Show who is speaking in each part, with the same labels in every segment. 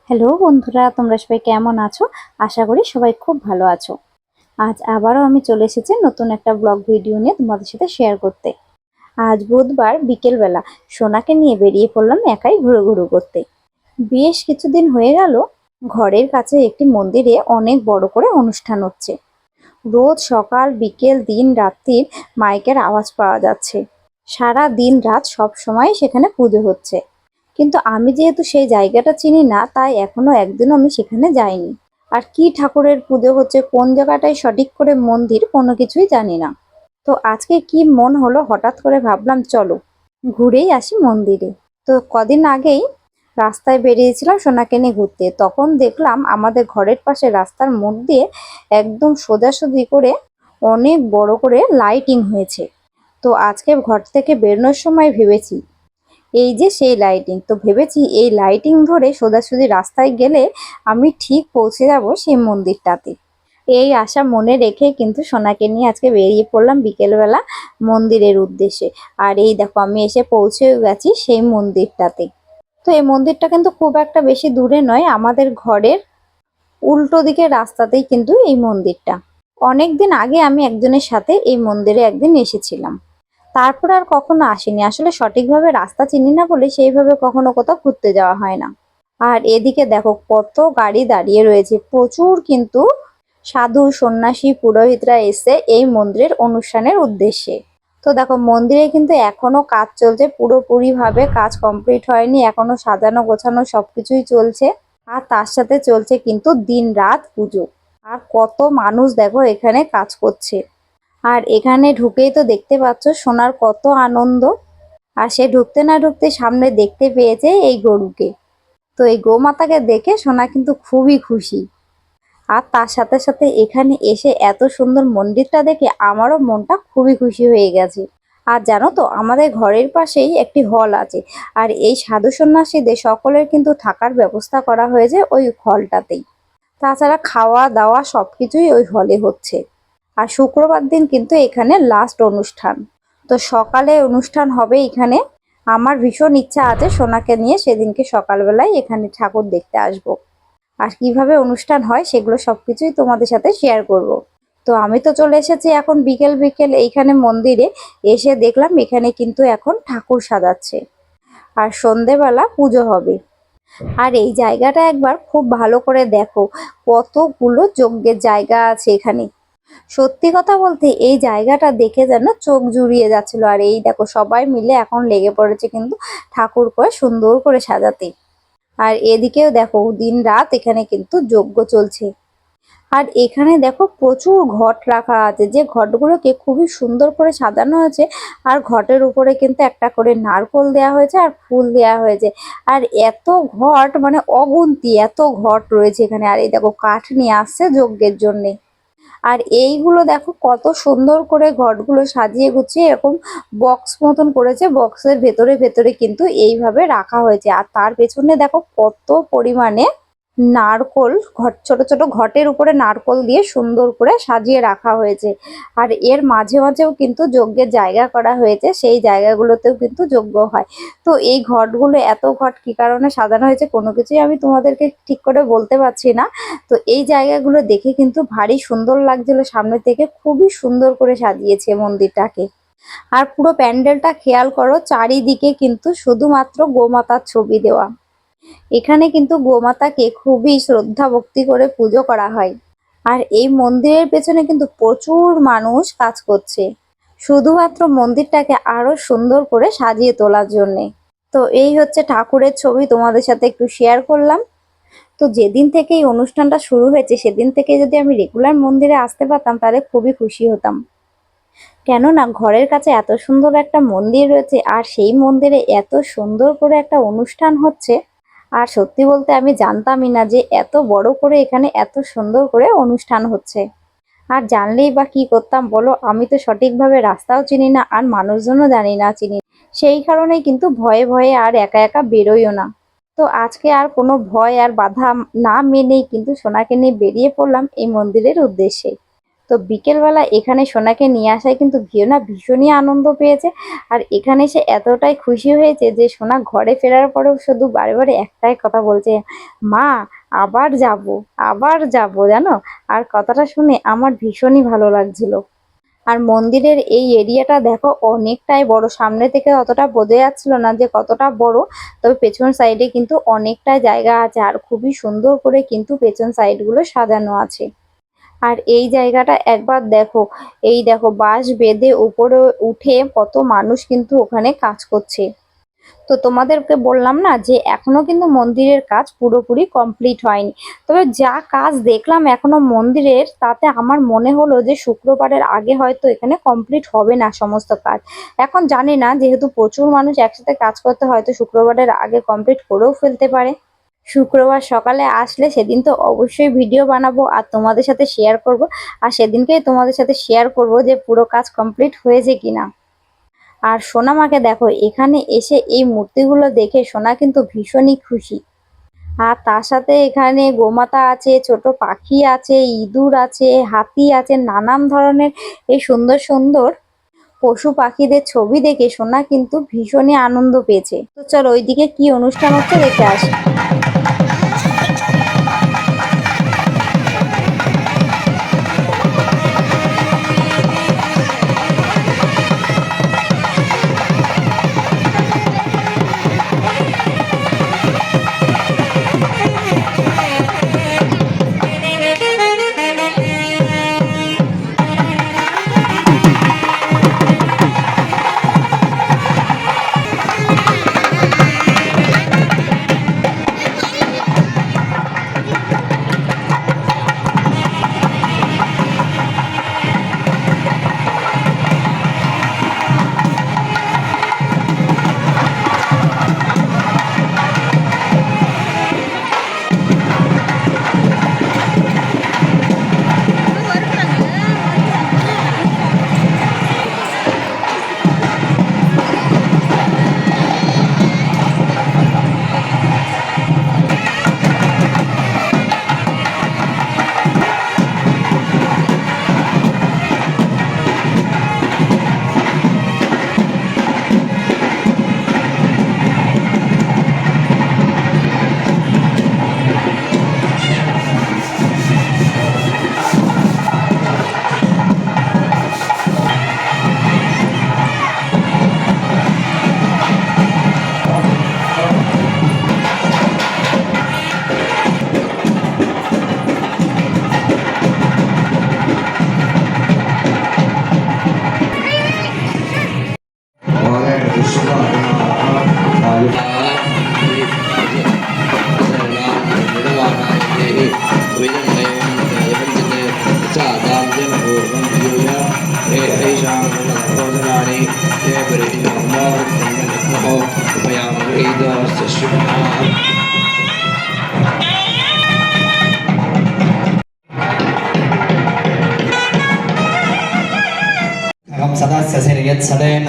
Speaker 1: Hello বন্ধুরা, তোমরা সবাই কেমন আছো? আশা করি সবাই খুব ভালো আছো। আজ আবারও আমি চলে এসেছি নতুন একটা ব্লগ ভিডিও নিয়ে তোমাদের সাথে শেয়ার করতে। আজ বুধবার বিকেলবেলা সোনাকে নিয়ে বেরিয়ে পড়লাম একাই ঘুরু করতে। বেশ কিছুদিন হয়ে গেল ঘরের কাছে একটি মন্দিরে অনেক বড় করে অনুষ্ঠান হচ্ছে। রোজ সকাল বিকেল দিন রাত্রির মাইকের আওয়াজ পাওয়া যাচ্ছে। সারা দিন রাত সব সময় সেখানে পুজো হচ্ছে। কিন্তু আমি যেহেতু সেই জায়গাটা চিনি না, তাই এখনো একদিনও আমি সেখানে যাইনি। আর কি ঠাকুরের পুজো হচ্ছে, কোন জায়গাটায় সঠিক করে মন্দির, কোনো কিছুই জানি না। তো আজকে কি মন হলো, হঠাৎ করে ভাবলাম চলো ঘুরেই আসি মন্দিরে। তো কদিন আগেই রাস্তায় বেরিয়েছিলাম সোনাকে নিয়ে ঘুরতে, তখন দেখলাম আমাদের ঘরের পাশে রাস্তার মোড় দিয়ে একদম সোজাসুজি করে অনেক বড় করে লাইটিং হয়েছে। তো আজকে ঘর থেকে বেরোনোর সময় ভেবেছি এই যে সেই লাইটিং, তো ভেবেছি এই লাইটিং ধরে সোজাসুজি রাস্তায় গেলে আমি ঠিক পৌঁছে যাব সেই মন্দিরটাতে। এই আশা মনে রেখে কিন্তু সোনাকে নিয়ে আজকে বেরিয়ে পড়লাম বিকেলবেলা মন্দিরের উদ্দেশ্যে। আর এই দেখো আমি এসে পৌঁছেও গেছি সেই মন্দিরটাতে। তো এই মন্দিরটা কিন্তু খুব একটা বেশি দূরে নয়, আমাদের ঘরের উল্টো দিকের রাস্তাতেই কিন্তু এই মন্দিরটা। অনেকদিন আগে আমি একজনের সাথে এই মন্দিরে একদিন এসেছিলাম, তারপর আর কখনো আসিনি। আসলে সঠিকভাবে রাস্তা চিনি না বলে সেইভাবে কখনো কোথাও ঘুরতে যাওয়া হয় না। আর এদিকে দেখো কত গাড়ি দাঁড়িয়ে রয়েছে, প্রচুর কিন্তু সাধু সন্ন্যাসী পুরোহিতরা এসে এই মন্দিরের অনুষ্ঠানের উদ্দেশ্যে। তো দেখো মন্দিরে কিন্তু এখনো কাজ চলছে, পুরোপুরি ভাবে কাজ কমপ্লিট হয়নি, এখনো সাজানো গোছানো সবকিছুই চলছে। আর তার সাথে চলছে কিন্তু দিন রাত পুজো। আর কত মানুষ দেখো এখানে কাজ করছে। আর এখানে ঢুকেই তো দেখতে পাচ্ছ সোনার কত আনন্দ। আর সে ঢুকতে না ঢুকতে সামনে দেখতে পেয়েছে এই গরুকে। তো এই গোমাতাকে দেখে সোনা কিন্তু খুবই খুশি। আর তার সাথে সাথে এখানে এসে এত সুন্দর মন্দিরটা দেখে আমারও মনটা খুবই খুশি হয়ে গেছে। আর জানো তো আমাদের ঘরের পাশেই একটি হল আছে, আর এই সাধু সন্ন্যাসীদের সকলের কিন্তু থাকার ব্যবস্থা করা হয়েছে ওই হলটাতেই। তাছাড়া খাওয়া দাওয়া সবকিছুই ওই হলে হচ্ছে। আর শুক্রবার দিন কিন্তু এখানে লাস্ট অনুষ্ঠান। তো সকালে অনুষ্ঠান হবে এখানে। আমার ভীষণ ইচ্ছা আছে সোনাকে নিয়ে সেদিনকে সকালবেলায় এখানে ঠাকুর দেখতে আসব। আর কিভাবে অনুষ্ঠান হয় সেগুলো সবকিছুই তোমাদের সাথে শেয়ার করব। তো আমি তো চলে এসেছি এখন বিকেল বিকেল এইখানে মন্দিরে। এসে দেখলাম এখানে কিন্তু এখন ঠাকুর সাজাচ্ছে আর সন্ধেবেলা পুজো হবে। আর এই জায়গাটা একবার খুব ভালো করে দেখো, কতগুলো যজ্ঞের জায়গা আছে এখানে। সত্যি কথা বলতে এই জায়গাটা দেখে যেন চোখ জুড়িয়ে যাচ্ছিল। আর এই দেখো সবাই মিলে এখন লেগে পড়েছে কিন্তু ঠাকুর করে সুন্দর করে সাজাতে। আর এদিকেও দেখো দিন রাত এখানে কিন্তু যজ্ঞ চলছে। আর এখানে দেখো প্রচুর ঘট রাখা আছে, যে ঘটগুলোকে খুবই সুন্দর করে সাজানো হয়েছে। আর ঘটের উপরে কিন্তু একটা করে নারকোল দেওয়া হয়েছে আর ফুল দেওয়া হয়েছে। আর এত ঘট মানে অগুন্তি এত ঘট রয়েছে এখানে। আর এই দেখো কাঠ নিয়ে আসছে যজ্ঞের জন্যে। আর এইগুলো দেখো কত সুন্দর করে ঘটগুলো সাজিয়ে গুছিয়ে এরকম বক্স মতন করেছে, বক্সের ভেতরে ভেতরে কিন্তু এইভাবে রাখা হয়েছে। আর তার পেছনে দেখো কত পরিমাণে নারকোল, ছোট ছোট ঘটের উপরে নারকোল দিয়ে সুন্দর করে সাজিয়ে রাখা হয়েছে। আর এর মাঝে মাঝেও কিন্তু যজ্ঞের জায়গা করা হয়েছে, সেই জায়গাগুলোতেও কিন্তু যজ্ঞ হয়। তো এই ঘটগুলো এত ঘট কি কারণে সাজানো হয়েছে কোনো কিছুই আমি তোমাদেরকে ঠিক করে বলতে পারছি না। তো এই জায়গাগুলো দেখে কিন্তু ভারী সুন্দর লাগছিল, সামনে থেকে খুবই সুন্দর করে সাজিয়েছে মন্দিরটাকে। আর পুরো প্যান্ডেলটা খেয়াল করো, চারিদিকে কিন্তু শুধুমাত্র গোমাতার ছবি দেওয়া। এখানে কিন্তু গোমাতাকে খুবই শ্রদ্ধা ভক্তি করে পুজো করা হয়। আর এই মন্দিরের পেছনে কিন্তু প্রচুর মানুষ কাজ করছে শুধুমাত্র মন্দিরটাকে আরো সুন্দর করে সাজিয়ে তোলার জন্যে। তো এই হচ্ছে ঠাকুরের ছবি, তোমাদের সাথে একটু শেয়ার করলাম। তো যেদিন থেকে এই অনুষ্ঠানটা শুরু হয়েছে সেদিন থেকে যদি আমি রেগুলার মন্দিরে আসতে পারতাম তাহলে খুবই খুশি হতাম। কেননা ঘরের কাছে এত সুন্দর একটা মন্দির রয়েছে, আর সেই মন্দিরে এত সুন্দর করে একটা অনুষ্ঠান হচ্ছে। আর সত্যি বলতে আমি জানতামই না যে এত বড় করে এখানে এত সুন্দর করে অনুষ্ঠান হচ্ছে। আর জানলেই বা কি করতাম বলো, আমি তো সঠিকভাবে রাস্তাও চিনি না আর মানুষজনও জানি না চিনি। সেই কারণেই কিন্তু ভয়ে ভয়ে আর একা একা বেরোইও না। তো আজকে আর কোনো ভয় আর বাধা না মেনেই কিন্তু সোনাকে নিয়ে বেরিয়ে পড়লাম এই মন্দিরের উদ্দেশ্যে। তো বিকেলবেলা এখানে সোনাকে নিয়ে আসায় কিন্তু ভীষণই আনন্দ পেয়েছে। আর এখানে সে এতটাই খুশি হয়েছে যে সোনা ঘরে ফেরার পরেও শুধু বারে বারে একটাই কথা বলছে, মা আবার যাব, আবার যাব, জানো। আর কথাটা শুনে আমার ভীষণই ভালো লাগছিল। আর মন্দিরের এই এরিয়াটা দেখো অনেকটাই বড়, সামনে থেকে অতটা বোঝা যাচ্ছিল না যে কতটা বড়, তবে পেছন সাইডে কিন্তু অনেকটা জায়গা আছে আর খুবই সুন্দর করে কিন্তু পেছন সাইডগুলো সাজানো আছে। আর এই জায়গাটা একবার দেখো, এই দেখো বাঁশ বেঁধে উপরে উঠে কত মানুষ কিন্তু ওখানে কাজ করছে। তো তোমাদেরকে বললাম না যে এখনো কিন্তু মন্দিরের কাজ পুরোপুরি কমপ্লিট হয়নি, তবে যা কাজ দেখলাম এখনো মন্দিরের, তাতে আমার মনে হলো যে শুক্রবারের আগে হয়তো এখানে কমপ্লিট হবে না সমস্ত কাজ। এখন জানি না, যেহেতু প্রচুর মানুষ একসাথে কাজ করতে, হয়তো শুক্রবারের আগে কমপ্লিট করেও ফেলতে পারে। শুক্রবার সকালে আসলে সেদিন তো অবশ্যই ভিডিও বানাবো আর তোমাদের সাথে শেয়ার করব। আর সেদিনকেই তোমাদের সাথে শেয়ার করব যে পুরো কাজ কমপ্লিট হয়েছে কিনা। আর সোনা মাকে দেখো এখানে এসে এই মূর্তিগুলো দেখে সোনা কিন্তু ভীষণই খুশি। আর তার সাথে এখানে গোমাতা আছে, ছোট পাখি আছে, ইঁদুর আছে, হাতি আছে, নানান ধরনের এই সুন্দর সুন্দর পশু পাখিদের ছবি দেখে সোনা কিন্তু ভীষণই আনন্দ পেয়েছে। তো চলো ওইদিকে কি অনুষ্ঠান হচ্ছে দেখে আসি।
Speaker 2: सदस्य सिर्यत्सदेन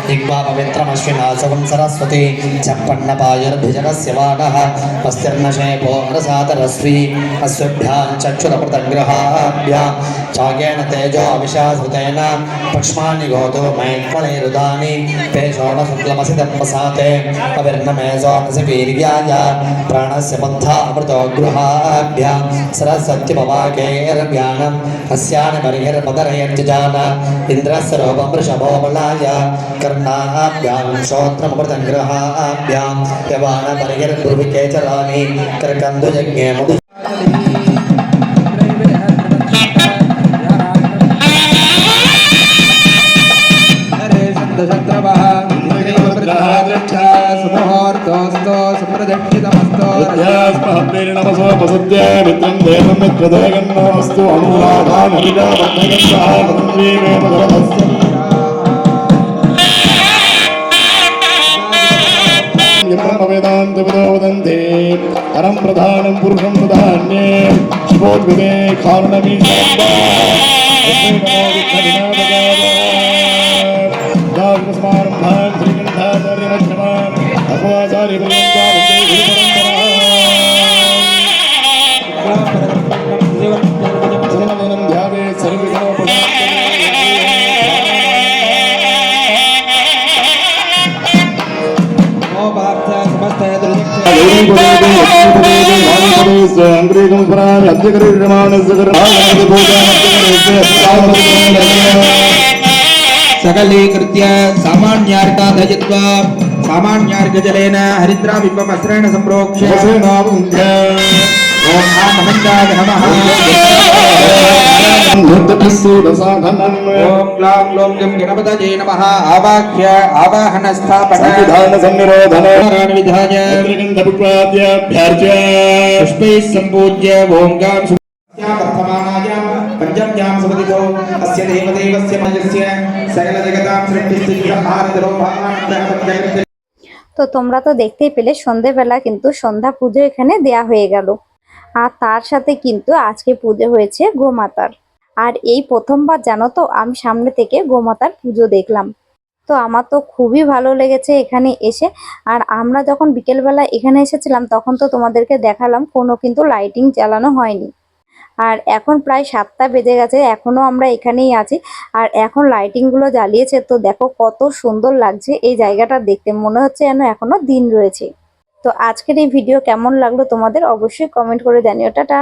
Speaker 2: दिग्वा पवित्रमश्विना सुगं सरस्वती चप्पन्नपायुर्भिजगस्य वागः वस्तिर्नशेपो रसातरस्वी अस्वभ्यां चक्षुरपृतग्रहाभ्यां चागेन तेजो अविशासृतेन पक्ष्माणि गोतो मैक्वणैरुदानि पेशोणशुक्लमसिदम्बसाते अविर्नमेजोनसि वीर्याय प्राणस्य पन्था अमृतो गृहाभ्यां सरस्वत्यपवाकेर्ज्ञानम् अस्यानि परिहरपदरयञ्जजान इन्द्रस्य रूपं वृषभो बलाय कर्णाभ्यां श्रोत्रमृतग्रहाभ्यां यवानपरिहरद्रुविकेचराणि कर्कन्दुयज्ञे मधु
Speaker 3: वेदान्तवदन्ते परं प्रधानं पुरुषं प्रधान्ये शिवोद्भिदे दासमारम्भां श्रीकण्ठाचार्यमध्यमान् अथवाचार्यपर्यन्तां ध्यावे सर्वे अङ्ग्रेकं स्मरामि अद्यकरीर्यमाणस्य कर्माणि
Speaker 4: सकलीकृत्य सामान्यार्काधयित्वा सामान्यार्घजलेन हरिद्राबिम्बमस्त्रेण सम्प्रोक्ष्य ॐ आमहन्ताय नमः ॐ ग्लां ग्लौं गं गणपतये नमः आवाह्य आवाहनस्थापन विधाय पुष्पैः सम्पूज्य ॐ गां वर्तमानायां पञ्चम्यां सुपतितो अस्य देवदेवस्य मयस्य सकलजगतां सृष्टिस्थितिसंहारधरो भगवान्।
Speaker 1: তো তোমরা তো দেখতেই পেলে সন্ধেবেলা কিন্তু সন্ধ্যা পুজো এখানে দেয়া হয়ে গেল। আর তার সাথে কিন্তু আজকে পুজো হয়েছে গোমাতার। আর এই প্রথমবার জানো তো আমি সামনে থেকে গোমাতার পুজো দেখলাম। তো আমার তো খুবই ভালো লেগেছে এখানে এসে। আর আমরা যখন বিকেলবেলা এখানে এসেছিলাম তখন তো তোমাদেরকে দেখালাম কোনো কিন্তু লাইটিং জ্বালানো হয়নি। আর এখন প্রায় 7টা বেজে গেছে, এখনো আমরা এখানেই আছি। আর এখন লাইটিং গুলো জ্বালিয়েছে, তো দেখো কত সুন্দর লাগছে এই জায়গাটা দেখতে, মনে হচ্ছে যেন এখনো দিন রয়েছে। তো আজকের এই ভিডিও কেমন লাগলো তোমাদের অবশ্যই কমেন্ট করে জানিও। টাটা।